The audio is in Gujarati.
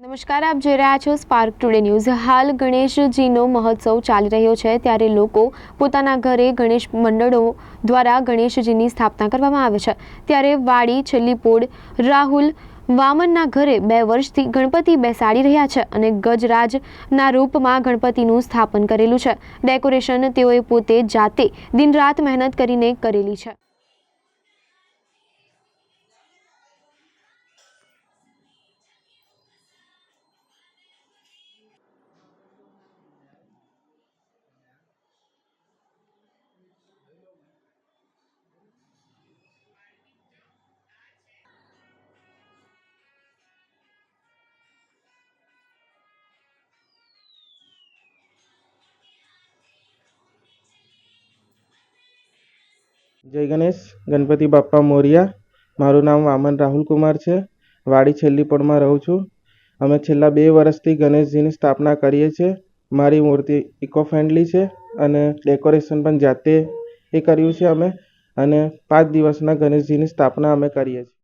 નમસ્કાર, આપ જોઈ રહ્યા છો સ્પાર્ક ટુડે ન્યૂઝ। હાલ ગણેશજીનો મહોત્સવ ચાલી રહ્યો છે, ત્યારે લોકો પોતાના ઘરે ગણેશ મંડળો દ્વારા ગણેશજીની સ્થાપના કરવામાં આવે છે। ત્યારે વાડી છેલ્લીપોળ રાહુલ વામનના ઘરે 2 વર્ષથી ગણપતિ બેસાડી રહ્યા છે અને ગજરાજના રૂપમાં ગણપતિનું સ્થાપન કરેલું છે। ડેકોરેશન તેઓએ પોતે જાતે દિનરાત મહેનત કરીને કરેલી છે। જય ગણેશ, ગણપતિ બાપ્પા મોરિયા। મારું નામ વામન રાહુલ કુમાર છે। વાડી છેલ્લીપોળમાં રહું છું। અમે છેલ્લા 2 વર્ષથી ગણેશજીની સ્થાપના કરીએ છીએ। મારી મૂર્તિ ઇકો ફ્રેન્ડલી છે અને ડેકોરેશન પણ જાતે કર્યું છે અમે, અને 5 દિવસના ગણેશજીની સ્થાપના અમે કરીએ છીએ।